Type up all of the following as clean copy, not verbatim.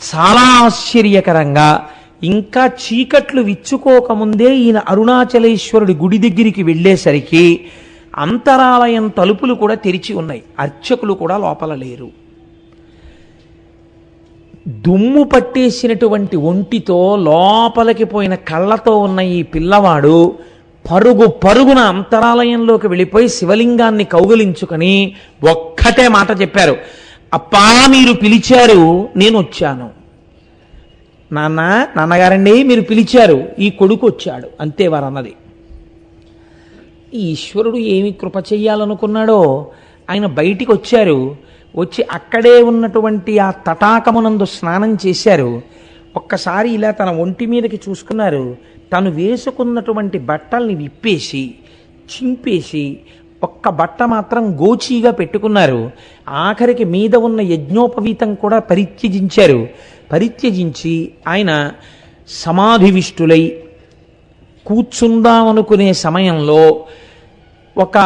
చాలా ఆశ్చర్యకరంగా ఇంకా చీకట్లు విచ్చుకోకముందే ఈయన అరుణాచలేశ్వరుడి గుడి దగ్గరికి వెళ్ళేసరికి అంతరాలయం తలుపులు కూడా తెరిచి ఉన్నాయి, అర్చకులు కూడా లోపల లేరు. దుమ్ము పట్టేసినటువంటి ఒంటితో లోపలికి పోయిన కళ్ళతో ఉన్న ఈ పిల్లవాడు పరుగు పరుగున అంతరాలయంలోకి వెళ్ళిపోయి శివలింగాన్ని కౌగిలించుకొని ఒక్కటే మాట చెప్పారు, అప్పా మీరు పిలిచారు నేను వచ్చాను. నాన్నగారండి మీరు పిలిచారు, ఈ కొడుకు వచ్చాడు, అంతే వారు అన్నది. ఈశ్వరుడు ఏమి కృప చెయ్యాలనుకున్నాడో ఆయన బయటికి వచ్చారు. వచ్చి అక్కడే ఉన్నటువంటి ఆ తటాకమునందు స్నానం చేశారు. ఒక్కసారి ఇలా తన ఒంటి మీదకి చూసుకున్నారు. తను వేసుకున్నటువంటి బట్టల్ని విప్పేసి చింపేసి ఒక్క బట్ట మాత్రం గోచీగా పెట్టుకున్నారు. ఆఖరికి మీద ఉన్న యజ్ఞోపవీతం కూడా పరిత్యజించారు. పరిత్యజించి ఆయన సమాధివిష్టులై కూర్చుందామనుకునే సమయంలో ఒక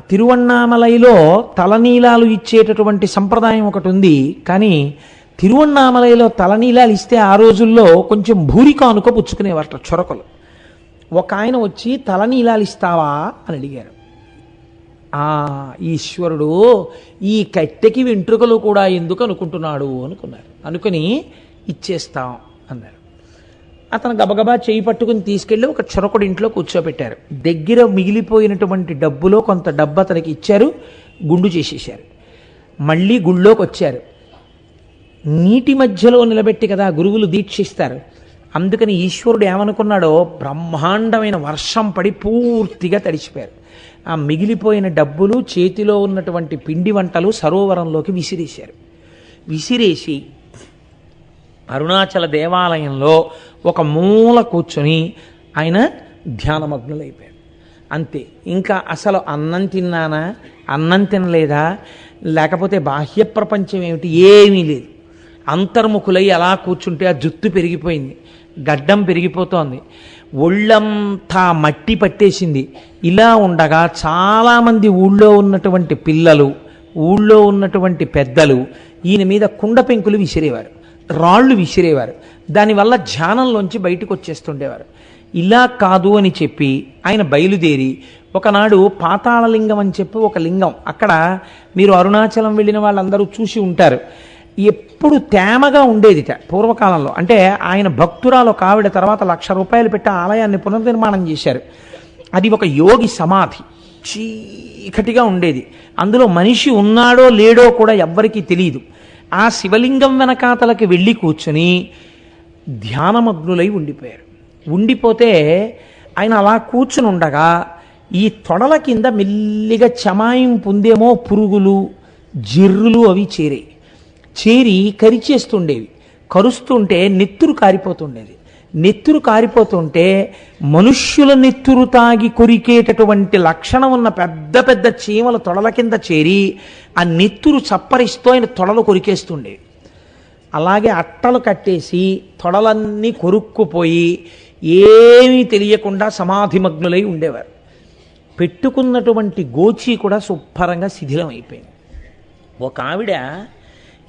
తిరువణ్ణామలైలో తలనీలాలు ఇచ్చేటటువంటి సంప్రదాయం ఒకటి ఉంది. కానీ తిరువణ్ణామలైలో తలనీలాలు ఇస్తే ఆ రోజుల్లో కొంచెం భూరికానుక పుచ్చుకునేవారట చొరకలు. ఒక ఆయన వచ్చి తలనీలాలు ఇస్తావా అని అడిగారు. ఈశ్వరుడు ఈ కట్టెకి వెంట్రుకలు కూడా ఎందుకు అనుకుంటున్నాడు అనుకున్నారు. అనుకుని ఇచ్చేస్తాం అన్నారు. అతను గబగబా చేయి పట్టుకుని తీసుకెళ్ళి ఒక చొరకుడి ఇంట్లో కూర్చోబెట్టారు. దగ్గర మిగిలిపోయినటువంటి డబ్బులో కొంత డబ్బు అతనికి ఇచ్చారు, గుండు చేసేశారు. మళ్ళీ గుళ్ళోకి వచ్చారు. నీటి మధ్యలో నిలబెట్టి కదా గురువులు దీక్షిస్తారు. అందుకని ఈశ్వరుడు ఏమనుకున్నాడో బ్రహ్మాండమైన వర్షం పడి పూర్తిగా తడిచిపోయారు. ఆ మిగిలిపోయిన డబ్బులు చేతిలో ఉన్నటువంటి పిండి వంటలు సరోవరంలోకి విసిరేశారు. విసిరేసి అరుణాచల దేవాలయంలో ఒక మూల కూర్చొని ఆయన ధ్యానమగ్నులైపోయాడు. అంతే. ఇంకా అసలు అన్నం తిన్నానా, అన్నం తినలేదా, లేకపోతే బాహ్య ప్రపంచం ఏమిటి, ఏమీ లేదు. అంతర్ముఖులై అలా కూర్చుంటే ఆ జుత్తు పెరిగిపోయింది, గడ్డం పెరిగిపోతోంది, ఒళ్ళంతా మట్టి పట్టేసింది. ఇలా ఉండగా చాలామంది ఊళ్ళో ఉన్నటువంటి పిల్లలు, ఊళ్ళో ఉన్నటువంటి పెద్దలు ఈయన మీద కుండ పెంకులు విసిరేవారు, రాళ్ళు విసిరేవారు. దానివల్ల ధ్యానంలోంచి బయటకు వచ్చేస్తుండేవారు. ఇలా కాదు అని చెప్పి ఆయన బయలుదేరి ఒకనాడు పాతాళలింగం అని చెప్పి ఒక లింగం, అక్కడ మీరు అరుణాచలం వెళ్ళిన వాళ్ళందరూ చూసి ఉంటారు, ఎప్పుడు తేమగా ఉండేదిట పూర్వకాలంలో. అంటే ఆయన భక్తురాలు ఒక ఆవిడ తర్వాత 1,00,000 రూపాయలు పెట్టి ఆలయాన్ని పునర్నిర్మాణం చేశారు. అది ఒక యోగి సమాధి, చీకటిగా ఉండేది. అందులో మనిషి ఉన్నాడో లేడో కూడా ఎవ్వరికీ తెలియదు. ఆ శివలింగం వెనకాతలకి వెళ్ళి కూర్చొని ధ్యానమగ్నులై ఉండిపోయారు. ఉండిపోతే ఆయన అలా కూర్చుని ఉండగా ఈ తొడల కింద మెల్లిగా చమాయం పొందేమో పురుగులు జిర్రులు అవి చేరి కరిచేస్తుండేవి. కరుస్తుంటే నెత్తురు కారిపోతుండేది. నెత్తురు కారిపోతుంటే మనుష్యుల నెత్తురు తాగి కొరికేటటువంటి లక్షణం ఉన్న పెద్ద పెద్ద చీమలు తొడల కింద చేరి ఆ నెత్తురు చప్పరిస్తూ ఆయన తొడలు కొరికేస్తుండేవి. అలాగే అట్టలు కట్టేసి తొడలన్నీ కొరుక్కుపోయి ఏమీ తెలియకుండా సమాధిమగ్నులై ఉండేవారు. పెట్టుకున్నటువంటి గోచి కూడా శుభ్రంగా శిథిలం అయిపోయింది. ఒక ఆవిడ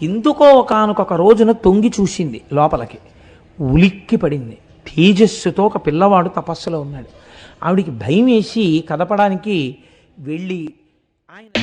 ఎందుకో ఒకానొక రోజున తొంగి చూసింది లోపలికి, ఉలిక్కి పడింది. తేజస్సుతో ఒక పిల్లవాడు తపస్సులో ఉన్నాడు. ఆవిడికి భయం వేసి కదపడానికి వెళ్ళి ఆయన